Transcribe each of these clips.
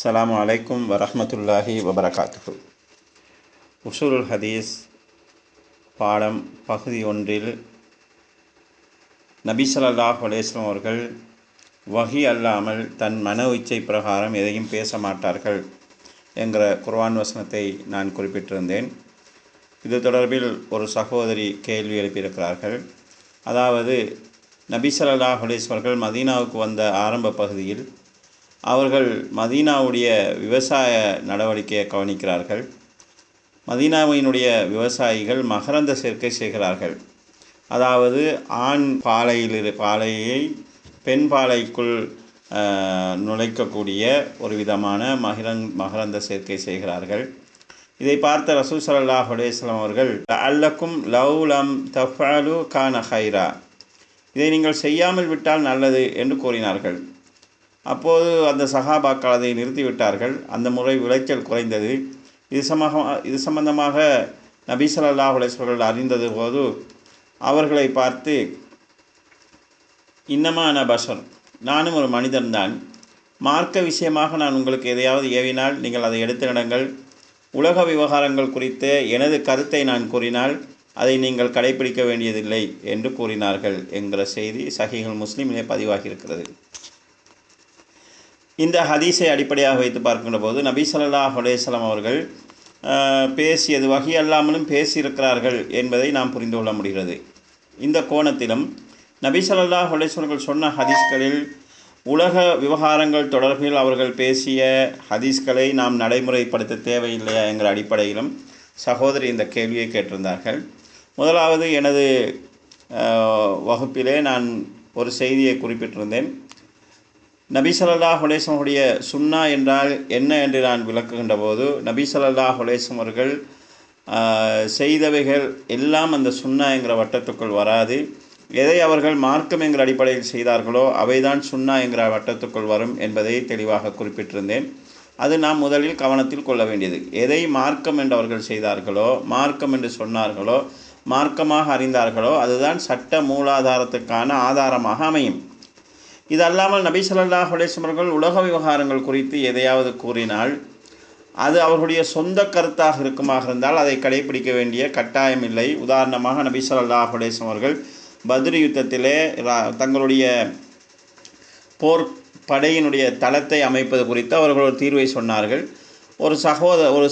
அஸ்ஸலாமு அலைக்கும் வரஹ்மத்துல்லாஹி வபரகாத்துஹு. உஸூலுல் ஹதீஸ் பாடம் பகுதி 1 நபி ஸல்லல்லாஹு அலைஹி வஸல்லம் அவர்கள் வஹி அல்லாமல் தன் மன இச்சை பிரகாரம் எதையும் பேச மாட்டார்கள் என்கிற குர்ஆன் வசனத்தை நான் குறிப்பிட்டிருந்தேன். இது தொடர்பில் ஒரு சகோதரி கேள்வி எழுப்பியிருக்கிறார்கள். அதாவது நபி ஸல்லல்லாஹு அலைஹி வஸல்லம் அவர்கள் மதீனாவுக்கு வந்த ஆரம்ப பகுதியில் அவர்கள் மதீனாவுடைய விவசாய நடவடிக்கையை கவனிக்கிறார்கள். மதீனாவினுடைய விவசாயிகள் மகரந்த சேர்க்கை செய்கிறார்கள். அதாவது ஆண் பாலையை பெண் பாலைக்குள் நுழைக்கக்கூடிய ஒரு விதமான மகரந்த சேர்க்கை செய்கிறார்கள். இதை பார்த்த ரசூல் ஸல்லல்லாஹு அலைஹி வஸல்லம் அவர்கள் அல்லக்கும் லவ்லம் தஃஅலு கான ஹைரா, இதை நீங்கள் செய்யாமல் விட்டால் நல்லது என்று கூறினார்கள். அப்போது அந்த சஹாபாக்கள் அதை நிறுத்திவிட்டார்கள். அந்த முறை விளைச்சல் குறைந்தது. இது சம்பந்தமாக நபி ஸல்லல்லாஹு அலைஹி வஸல்லம் அவர்கள் அறிந்தது போது அவர்களை பார்த்து, இன்னமா அன பஷர், நானும் ஒரு மனிதன்தான், மார்க்க விஷயமாக நான் உங்களுக்கு எதையாவது ஏவினால் நீங்கள் அதை எடுத்து நடங்கள். உலக விவகாரங்கள் குறித்து எனது கருத்தை நான் கூறினால் அதை நீங்கள் கடைபிடிக்க வேண்டியதில்லை என்று கூறினார்கள் என்கிற செய்தி சஹீஹுல் முஸ்லிமிலே பதிவாகியிருக்கிறது. இந்த ஹதீஸை அடிப்படையாக வைத்து பார்க்கின்ற போது நபி ஸல்லல்லாஹு அலைஹி வஸல்லம் அவர்கள் பேசியது வஹி அல்லாமலும் பேசியிருக்கிறார்கள் என்பதை நாம் புரிந்து கொள்ள முடிகிறது. இந்த கோணத்திலும் நபி ஸல்லல்லாஹு அலைஹி வஸல்லம் அவர்கள் சொன்ன ஹதீஸ்களில் உலக விவகாரங்கள் தொடர்பில் அவர்கள் பேசிய ஹதீஸ்களை நாம் நடைமுறைப்படுத்த தேவையில்லையா என்கிற அடிப்படையிலும் சகோதரி இந்த கேள்வியை கேட்டிருந்தார்கள். முதலாவது, எனது வகுப்பிலே நான் ஒரு செய்தியை குறிப்பிட்டிருந்தேன். நபி ஸல்லல்லாஹு அலைஹி வஸல்லம் அவருடைய சுன்னா என்றால் என்ன என்று நான் விளக்குகின்ற போது, நபி ஸல்லல்லாஹு அலைஹி வஸல்லம் அவர்கள் செய்தவைகள் எல்லாம் அந்த சுன்னா என்கிற வட்டத்துக்குள் வராது. எதை அவர்கள் மார்க்கம் என்கிற அடிப்படையில் செய்தார்களோ அவைதான் சுன்னா என்கிற வட்டத்துக்குள் வரும் என்பதை தெளிவாக குறிப்பிட்டிருந்தேன். அது நாம் முதலில் கவனத்தில் கொள்ள வேண்டியது. எதை மார்க்கம் என்று அவர்கள் செய்தார்களோ, மார்க்கம் என்று சொன்னார்களோ, மார்க்கமாக அறிந்தார்களோ அதுதான் சட்ட மூலாதாரத்துக்கான ஆதாரமாக அமையும். இது அல்லாமல் நபி ஸல்லல்லாஹு அலைஹி வஸல்லம் அவர்கள் உலக விவகாரங்கள் குறித்து எதையாவது கூறினால் அது அவர்களுடைய சொந்த கருத்தாக இருக்குமாக இருந்தால் அதை கடைபிடிக்க வேண்டிய கட்டாயம் இல்லை. உதாரணமாக நபி ஸல்லல்லாஹு அலைஹி வஸல்லம் அவர்கள் பத்ர் யுத்தத்திலே தங்களுடைய போர் படையினுடைய தளத்தை அமைப்பது குறித்து அவர்கள் ஒரு தீர்வை சொன்னார்கள். ஒரு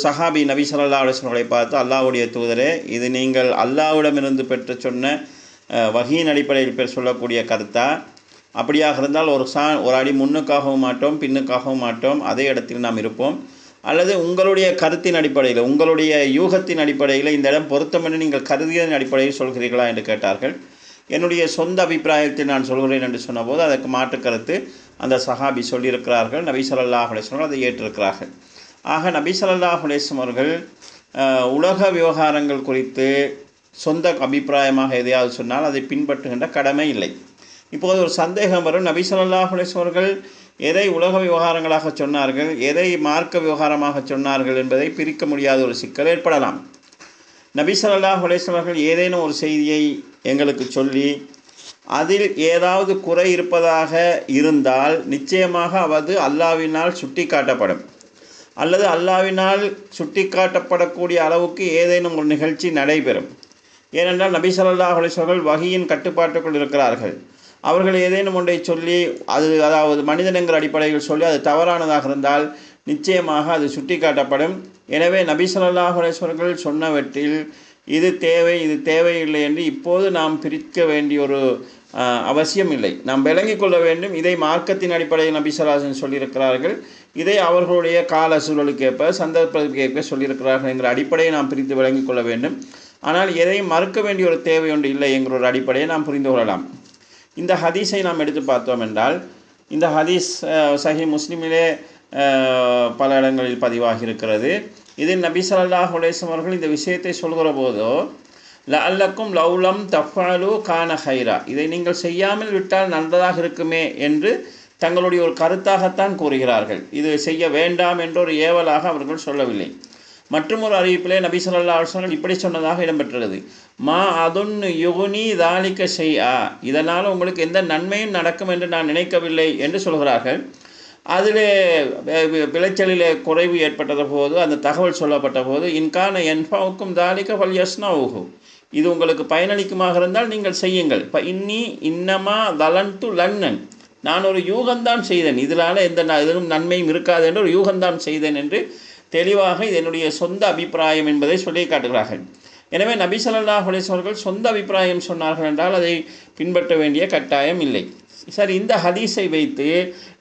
சஹாபி நபி ஸல்லல்லாஹு அலைஹி வஸல்லம் அவர்களை பார்த்து, அல்லாஹ்வுடைய தூதரே, இது நீங்கள் அல்லாஹ்விடமிருந்து பெற்று சொன்ன வஹீயின் அடிப்படையில் சொல்லக்கூடிய கருத்தா? அப்படியாக இருந்தால் ஒரு அடி முன்னுக்காகவும் மாட்டோம், பின்னுக்காகவும் மாட்டோம், அதே இடத்தில் நாம் இருப்போம். அல்லது உங்களுடைய கருத்தின் அடிப்படையில், உங்களுடைய யூகத்தின் அடிப்படையில் இந்த இடம் பொருத்தம் என்று நீங்கள் கருதியதன் அடிப்படையில் சொல்கிறீர்களா என்று கேட்டார்கள். என்னுடைய சொந்த அபிப்பிராயத்தில் நான் சொல்கிறேன் என்று சொன்னபோது அதற்கு மாற்று கருத்து அந்த சஹாபி சொல்லியிருக்கிறார்கள். நபி ஸல்லல்லாஹு அலைஹி வஸல்லம் அதை ஏற்றிருக்கிறார்கள். ஆக நபி ஸல்லல்லாஹு அலைஹி வஸல்லம் அவர்கள் உலக விவகாரங்கள் குறித்து சொந்த அபிப்பிராயமாக எதையாவது சொன்னால் அதை பின்பற்றுகின்ற கடமை இல்லை. இப்போது ஒரு சந்தேகம் வரும், நபி ஸல்லல்லாஹு அலைஹி வஸல்லம் அவர்கள் எதை உலக விவகாரங்களாக சொன்னார்கள், எதை மார்க்க விவகாரமாக சொன்னார்கள் என்பதை பிரிக்க முடியாத ஒரு சிக்கல் ஏற்படலாம். நபி ஸல்லல்லாஹு அலைஹி வஸல்லம் அவர்கள் ஏதேனும் ஒரு செய்தியை எங்களுக்கு சொல்லி அதில் ஏதாவது குறை இருப்பதாக இருந்தால் நிச்சயமாக அது அல்லாஹ்வினால் சுட்டி காட்டப்படும். அல்லது அல்லாஹ்வினால் சுட்டி காட்டப்படக்கூடிய அளவுக்கு ஏதேனும் ஒரு நிகழ்ச்சி நடைபெறும். ஏனென்றால் நபி ஸல்லல்லாஹு அலைஹி வஸல்லம் அவர்கள் வஹீயின் கட்டுப்பாட்டுக்குள் இருக்கிறார்கள். அவர்கள் ஏதேனும் ஒன்றை சொல்லி அதாவது மனிதன் என்கிற அடிப்படையில் சொல்லி அது தவறானதாக இருந்தால் நிச்சயமாக அது சுட்டி காட்டப்படும். எனவே நபி ஸல்லல்லாஹு அலைஹி வஸல்லம் அவர்கள் சொன்னவற்றில் இது தேவை, இது தேவையில்லை என்று இப்போது நாம் பிரிக்க வேண்டிய ஒரு அவசியம் இல்லை. நாம் விளங்கிக் கொள்ள வேண்டும், இதை மார்க்கத்தின் அடிப்படையில் நபி ஸல்லல்லாஹு அலைஹி வஸல்லம் சொல்லியிருக்கிறார்கள், இதை அவர்களுடைய கால சூழலுக்கேற்ப சந்தர்ப்பத்திற்கேற்ப சொல்லியிருக்கிறார்கள் என்கிற அடிப்படையை நாம் பிரித்து விளங்கிக் கொள்ள வேண்டும். ஆனால் எதையும் மறுக்க வேண்டிய ஒரு தேவை ஒன்று இல்லை என்கிற ஒரு அடிப்படையை நாம் புரிந்து கொள்ளலாம். இந்த ஹதீஸை நாம் எடுத்து பார்த்தோம் என்றால், இந்த ஹதீஸ் சஹீஹ் முஸ்லிமிலே பல இடங்களில் பதிவாகி இருக்கிறது. இதில் நபி ஸல்லல்லாஹு அலைஹி வஸல்லம் அவர்கள் இந்த விஷயத்தை சொல்கிற போதோ லஅல்லக்கும் லவ்லம் தஃஅலு கான ஹைரா, இதை நீங்கள் செய்யாமல் விட்டால் நல்லதாக இருக்குமே என்று தங்களுடைய ஒரு கருத்தாகத்தான் கூறுகிறார்கள். இது செய்ய வேண்டாம் என்ற ஒரு ஏவலாக அவர்கள் சொல்லவில்லை. மற்றும் ஒரு அறிவிப்பிலே நபி ஸல்லல்லாஹு அலைஹி வஸல்லம் இப்படி சொன்னதாக இடம்பெற்றுள்ளது, மா அதுன்னு யுகுனி தாலிக ஷைஆ, இதனால் உங்களுக்கு எந்த நன்மையும் நடக்கும் என்று நான் நினைக்கவில்லை என்று சொல்கிறார்கள். அதில் விளைச்சலில் குறைவு ஏற்பட்டத போது அந்த தகவல் சொல்லப்பட்ட போது இன்கான என்பவுக்கும் தாலிக்க பல்யஸ்னாவுகு, இது உங்களுக்கு பயனளிக்குமாக இருந்தால் நீங்கள் செய்யுங்கள். இப்போ இன்னமா தலன்ட்டு லன்னன், நான் ஒரு யூகந்தான் செய்தேன், இதனால் எந்த எதுவும் நன்மையும் இருக்காது என்று ஒரு யூகந்தான் செய்தேன் என்று தெளிவாக இது என்னுடைய சொந்த அபிப்பிராயம் என்பதை சொல்லி காட்டுகிறார்கள். எனவே நபி ஸல்லல்லாஹு அலைஹி வஸல்லம் அவர்கள் சொந்த அபிப்பிராயம் சொன்னார்கள் என்றால் அதை பின்பற்ற வேண்டிய கட்டாயம் இல்லை. சரி, இந்த ஹதீஸை வைத்து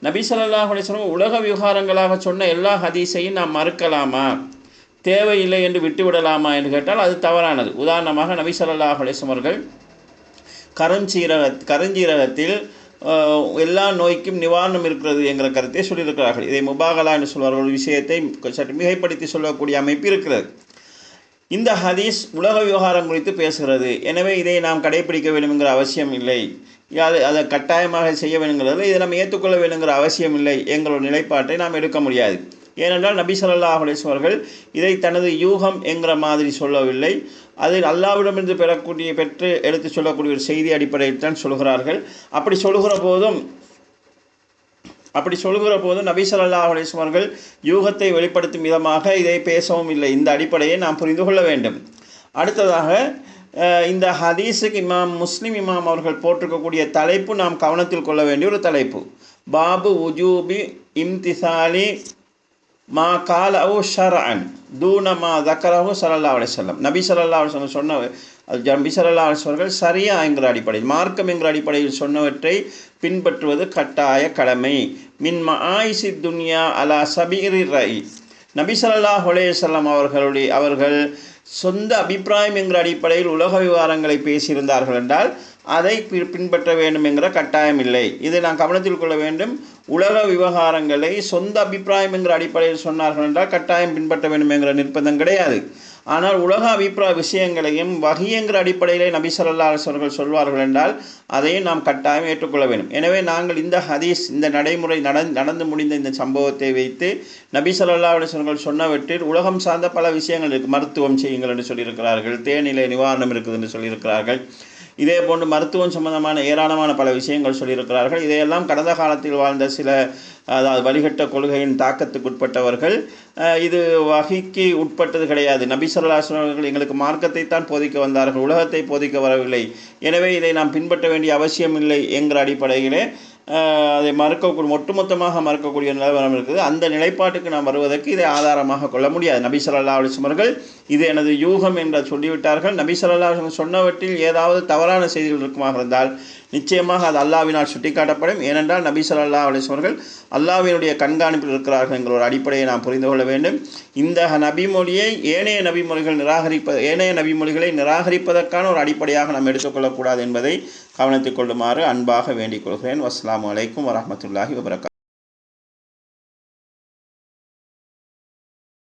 நபி ஸல்லல்லாஹு அலைஹி வஸல்லம் உலக விவகாரங்களாக சொன்ன எல்லா ஹதீஸையும் நாம் மறுக்கலாமா, தேவையில்லை என்று விட்டுவிடலாமா என்று கேட்டால் அது தவறானது. உதாரணமாக நபி ஸல்லல்லாஹு அலைஹி வஸல்லம் அவர்கள் கருஞ்சீரகத்தில் எல்லா நோய்க்கும் நிவாரணம் இருக்கிறது என்கிற கருத்தை சொல்லியிருக்கிறார்கள். இதை முபாகலா என்று சொல்வார்கள். ஒரு விஷயத்தை சற்று மிகைப்படுத்தி சொல்லக்கூடிய அமைப்பு இருக்கிறது. இந்த ஹதீஸ் உலக விவகாரம் குறித்து பேசுகிறது. எனவே இதை நாம் கடைபிடிக்க வேண்டும்ங்கிற அவசியம் இல்லை, அதை கட்டாயமாக செய்ய வேணுங்கிறது, இதை நாம் ஏற்றுக்கொள்ள வேணுங்கிற அவசியம் இல்லை என்கிற ஒரு நிலைப்பாட்டை நாம் எடுக்க முடியாது. ஏனென்றால் நபி ஸல்லல்லாஹு அலைஹி வஸல்லம் அவர்கள் இதை தனது யூகம் என்கிற மாதிரி சொல்லவில்லை. அதில் அல்லாஹ்விடமிருந்து பெற்று எடுத்து சொல்லக்கூடிய ஒரு செய்தி அடிப்படையில் தான் சொல்கிறார்கள். அப்படி சொல்லுகிற போதும் நபி ஸல்லல்லாஹு அலைஹி வஸல்லம் அவர்கள் யூகத்தை வெளிப்படுத்தும் விதமாக இதை பேசவும் இல்லை. இந்த அடிப்படையை நாம் புரிந்து கொள்ள வேண்டும். அடுத்ததாக இந்த ஹதீஸுக்கு முஸ்லிம் இமாம் அவர்கள் போட்டிருக்கக்கூடிய தலைப்பு நாம் கவனத்தில் கொள்ள வேண்டிய ஒரு தலைப்பு. பாபு உஜூபி இம்திசாலி மா காலவு ஷர்அன் தூன மா தக்கரஹு ஸல்லல்லாஹு அலைஹி வஸல்லம். நபி ஸல்லல்லாஹு அலைஹி வஸல்லம் நபி ஸல்லல்லாஹு அலைஹி வஸல்லம் அவர்கள் சரியா என்கிற அடிப்படையில், மார்க்கம் என்கிற அடிப்படையில் சொன்னவற்றை பின்பற்றுவது கட்டாய கடமை. மின் மஆயிசி துன்யா அலா சபீரி ரை. நபி ஸல்லல்லாஹு அலைஹி வஸல்லம் அவர்கள் சொந்த அபிப்பிராயம் என்கிற அடிப்படையில் உலக விவகாரங்களை பேசியிருந்தார்கள் என்றால் அதை பின்பற்ற வேண்டும் என்கிற கட்டாயம் இல்லை. இதை நாம் கவனத்தில் கொள்ள வேண்டும். உலக விவகாரங்களை சொந்த அபிப்பிராயம் என்கிற அடிப்படையில் சொன்னார்கள் என்றால் கட்டாயம் பின்பற்ற வேண்டும் என்கிற நிர்பந்தம் கிடையாது. ஆனால் உலக அபிப்பிராய விஷயங்களையும் வஹி என்கிற அடிப்படையிலே நபி ஸல்லல்லாஹு அலைஹி வஸல்லம் சொல்வார்கள் என்றால் அதையும் நாம் கட்டாயம் ஏற்றுக்கொள்ள வேண்டும். எனவே நாங்கள் இந்த ஹதீஸ், இந்த நடைமுறை நடந்து முடிந்த இந்த சம்பவத்தை வைத்து நபி ஸல்லல்லாஹு அலைஹி வஸல்லம் சொன்னவற்றில் உலகம் சார்ந்த பல விஷயங்கள் இருக்குது. மருத்துவம் செய்யுங்கள் என்று சொல்லியிருக்கிறார்கள், தேனிலை நிவாரணம் இருக்குது என்று சொல்லியிருக்கிறார்கள். இதே போன்று மருத்துவம் சம்பந்தமான ஏராளமான பல விஷயங்கள் சொல்லியிருக்கிறார்கள். இதையெல்லாம் கடந்த காலத்தில் வாழ்ந்த சில, அதாவது வழிகட்ட கொள்கையின் தாக்கத்துக்குட்பட்டவர்கள், இது வஹிக்கு உட்பட்டது கிடையாது, நபி ஸல்லல்லாஹு அலைஹி வஸல்லம் எங்களுக்கு மார்க்கத்தை தான் போதிக்க வந்தார்கள், உலகத்தை போதிக்க வரவில்லை, எனவே இதை நாம் பின்பற்ற வேண்டிய அவசியம் இல்லை என்கிற அடிப்படையிலே அதை ஒட்டுமொத்தமாக மறுக்கக்கூடிய நிலவரம் இருக்குது. அந்த நிலைப்பாட்டுக்கு நாம் வருவதற்கு இதை ஆதாரமாக கொள்ள முடியாது. நபி ஸல்லல்லாஹு அலைஹி வஸல்லம் இது எனது யூகம் என்று சொல்லிவிட்டார்கள். நபி ஸல்லல்லாஹு அலைஹி வஸல்லம் சொன்னவற்றில் ஏதாவது தவறான செய்திகள் இருக்குமாக இருந்தால் நிச்சயமாக அது அல்லாஹ்வினால் சுட்டிக்காட்டப்படும். ஏனென்றால் நபி ஸல்லல்லாஹு அலைஹி வஸல்லம் அல்லாஹ்வினுடைய கண்காணிப்பில் இருக்கிறார்கள் என்கிற ஒரு அடிப்படையை நாம் புரிந்து கொள்ள வேண்டும். இந்த நபிமொழியை ஏனைய நபிமொழிகளை நிராகரிப்பதற்கான ஒரு அடிப்படையாக நாம் எடுத்துக்கொள்ளக்கூடாது என்பதை கவனித்துக் கொள்ளுமாறு அன்பாக வேண்டிக் கொள்கிறேன். வஸ்ஸலாமு அலைக்கும் வரஹ்மத்துல்லாஹி வபரகாத்துஹு.